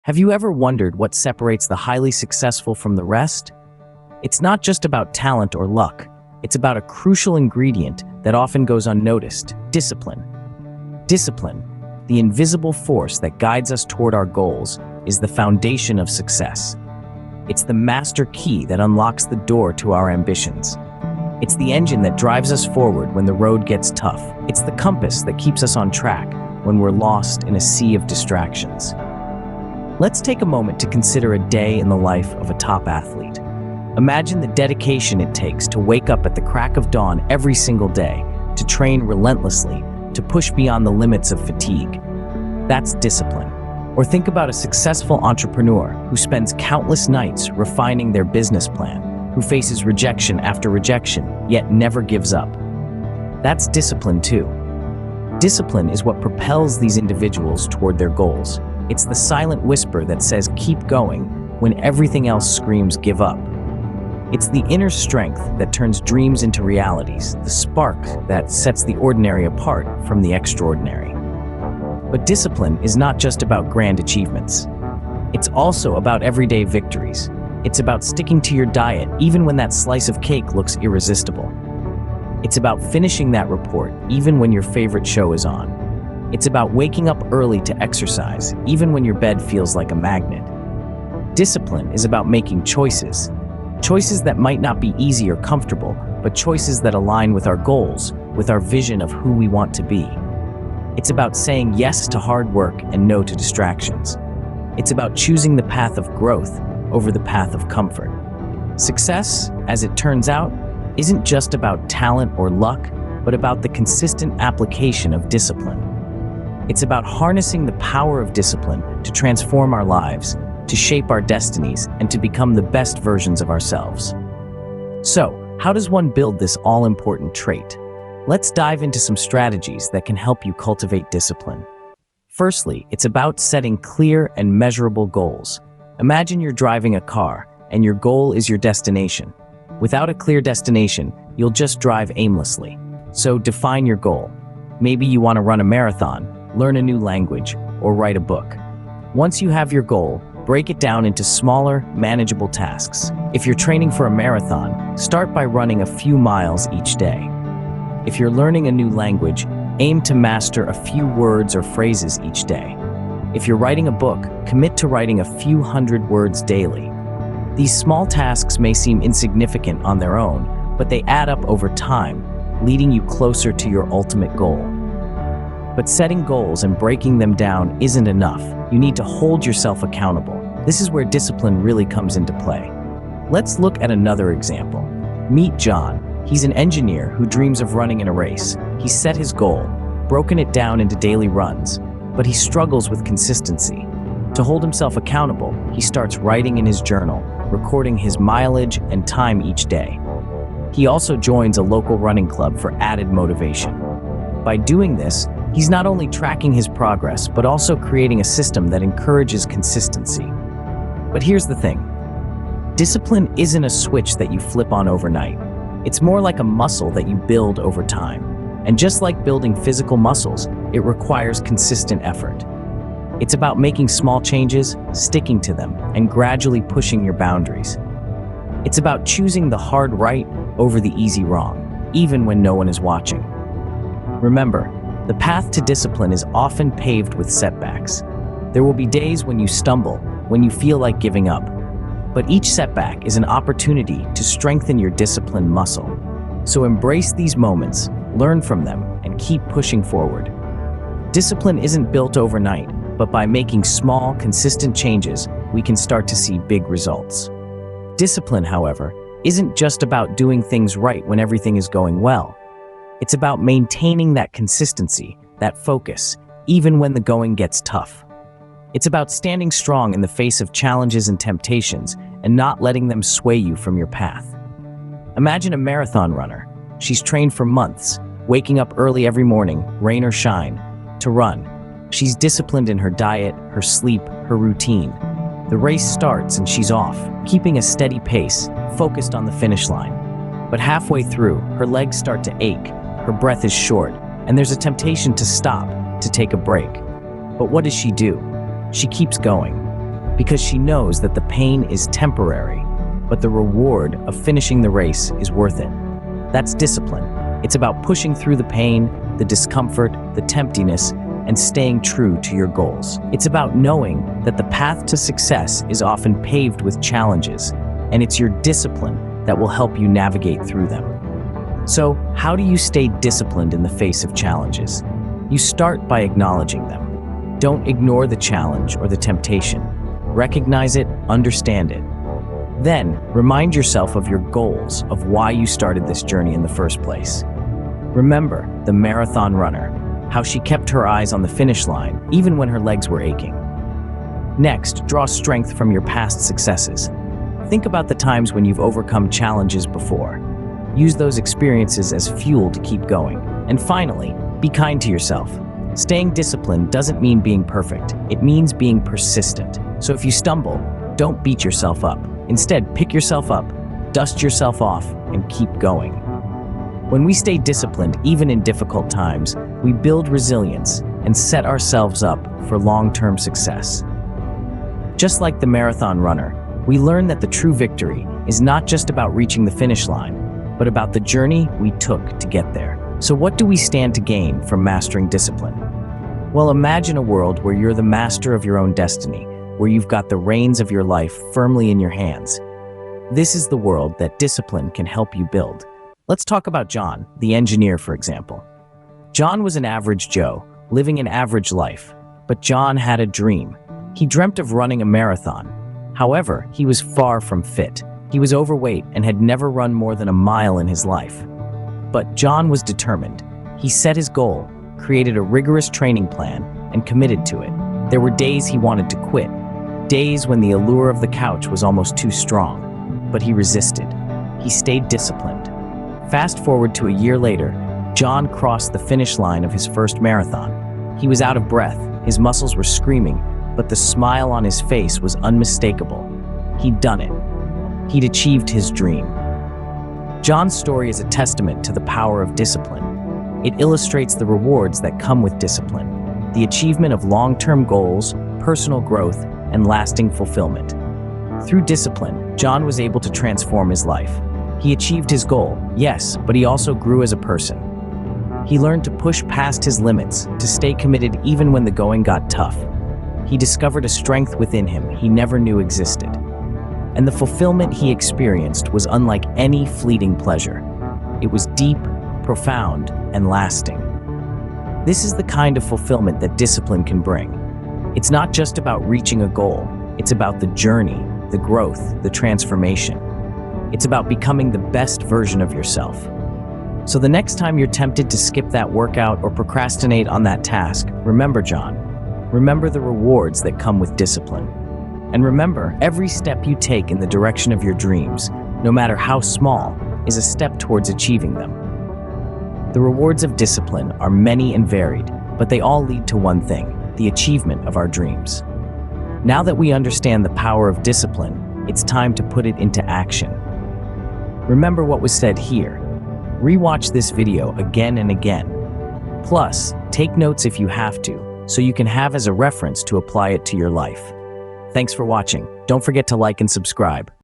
Have you ever wondered what separates the highly successful from the rest? It's not just about talent or luck. It's about a crucial ingredient that often goes unnoticed: discipline. Discipline, the invisible force that guides us toward our goals, is the foundation of success. It's the master key that unlocks the door to our ambitions. It's the engine that drives us forward when the road gets tough. It's the compass that keeps us on track when we're lost in a sea of distractions. Let's take a moment to consider a day in the life of a top athlete. Imagine the dedication it takes to wake up at the crack of dawn every single day, to train relentlessly, to push beyond the limits of fatigue. That's discipline. Or think about a successful entrepreneur who spends countless nights refining their business plan, who faces rejection after rejection, yet never gives up. That's discipline too. Discipline is what propels these individuals toward their goals. It's the silent whisper that says keep going when everything else screams give up. It's the inner strength that turns dreams into realities, the spark that sets the ordinary apart from the extraordinary. But discipline is not just about grand achievements. It's also about everyday victories. It's about sticking to your diet even when that slice of cake looks irresistible. It's about finishing that report even when your favorite show is on. It's about waking up early to exercise even when your bed feels like a magnet. Discipline is about making choices. Choices that might not be easy or comfortable, but choices that align with our goals, with our vision of who we want to be. It's about saying yes to hard work and no to distractions. It's about choosing the path of growth over the path of comfort. Success, as it turns out, isn't just about talent or luck, but about the consistent application of discipline. It's about harnessing the power of discipline to transform our lives, to shape our destinies, and to become the best versions of ourselves. So, how does one build this all-important trait? Let's dive into some strategies that can help you cultivate discipline. Firstly, it's about setting clear and measurable goals. Imagine you're driving a car, and your goal is your destination. Without a clear destination, you'll just drive aimlessly. So define your goal. Maybe you want to run a marathon, learn a new language, or write a book. Once you have your goal, break it down into smaller, manageable tasks. If you're training for a marathon, start by running a few miles each day. If you're learning a new language, aim to master a few words or phrases each day. If you're writing a book, commit to writing a few hundred words daily. These small tasks may seem insignificant on their own, but they add up over time, leading you closer to your ultimate goal. But setting goals and breaking them down isn't enough. You need to hold yourself accountable. This is where discipline really comes into play. Let's look at another example. Meet John. He's an engineer who dreams of running in a race. He's set his goal, broken it down into daily runs, but he struggles with consistency. To hold himself accountable, he starts writing in his journal, recording his mileage and time each day. He also joins a local running club for added motivation. By doing this, he's not only tracking his progress, but also creating a system that encourages consistency. But here's the thing. Discipline isn't a switch that you flip on overnight. It's more like a muscle that you build over time. And just like building physical muscles, it requires consistent effort. It's about making small changes, sticking to them, and gradually pushing your boundaries. It's about choosing the hard right over the easy wrong, even when no one is watching. Remember, the path to discipline is often paved with setbacks. There will be days when you stumble, when you feel like giving up. But each setback is an opportunity to strengthen your discipline muscle. So embrace these moments, learn from them, and keep pushing forward. Discipline isn't built overnight, but by making small, consistent changes, we can start to see big results. Discipline, however, isn't just about doing things right when everything is going well. It's about maintaining that consistency, that focus, even when the going gets tough. It's about standing strong in the face of challenges and temptations and not letting them sway you from your path. Imagine a marathon runner. She's trained for months, waking up early every morning, rain or shine, to run. She's disciplined in her diet, her sleep, her routine. The race starts and she's off, keeping a steady pace, focused on the finish line. But halfway through, her legs start to ache, her breath is short, and there's a temptation to stop, to take a break. But what does she do? She keeps going. because she knows that the pain is temporary, but the reward of finishing the race is worth it. That's discipline. It's about pushing through the pain, the discomfort, the temptiness, and staying true to your goals. It's about knowing that the path to success is often paved with challenges, and it's your discipline that will help you navigate through them. So, how do you stay disciplined in the face of challenges? You start by acknowledging them. Don't ignore the challenge or the temptation. Recognize it, understand it. Then, remind yourself of your goals, of why you started this journey in the first place. Remember the marathon runner, how she kept her eyes on the finish line, even when her legs were aching. Next, draw strength from your past successes. Think about the times when you've overcome challenges before. Use those experiences as fuel to keep going. And finally, be kind to yourself. Staying disciplined doesn't mean being perfect. It means being persistent. So if you stumble, don't beat yourself up. Instead, pick yourself up, dust yourself off, and keep going. When we stay disciplined, even in difficult times, we build resilience and set ourselves up for long-term success. Just like the marathon runner, we learn that the true victory is not just about reaching the finish line, but about the journey we took to get there. So what do we stand to gain from mastering discipline? Well, imagine a world where you're the master of your own destiny, where you've got the reins of your life firmly in your hands. This is the world that discipline can help you build. Let's talk about John, the engineer, for example. John was an average Joe, living an average life. But John had a dream. He dreamt of running a marathon. However, he was far from fit. He was overweight and had never run more than a mile in his life. But John was determined. He set his goal, created a rigorous training plan, and committed to it. There were days he wanted to quit, days when the allure of the couch was almost too strong, but he resisted. He stayed disciplined. Fast forward to a year later, John crossed the finish line of his first marathon. He was out of breath, his muscles were screaming, but the smile on his face was unmistakable. He'd done it. He'd achieved his dream. John's story is a testament to the power of discipline. It illustrates the rewards that come with discipline, the achievement of long-term goals, personal growth, and lasting fulfillment. Through discipline, John was able to transform his life. He achieved his goal, yes, but he also grew as a person. He learned to push past his limits, to stay committed even when the going got tough. He discovered a strength within him he never knew existed. And the fulfillment he experienced was unlike any fleeting pleasure. It was deep, profound, and lasting. This is the kind of fulfillment that discipline can bring. It's not just about reaching a goal. It's about the journey, the growth, the transformation. It's about becoming the best version of yourself. So the next time you're tempted to skip that workout or procrastinate on that task, remember John. Remember the rewards that come with discipline. And remember, every step you take in the direction of your dreams, no matter how small, is a step towards achieving them. The rewards of discipline are many and varied, but they all lead to one thing: the achievement of our dreams. Now that we understand the power of discipline, it's time to put it into action. Remember what was said here. Rewatch this video again and again. Plus, take notes if you have to, so you can have as a reference to apply it to your life. Thanks for watching. Don't forget to like and subscribe.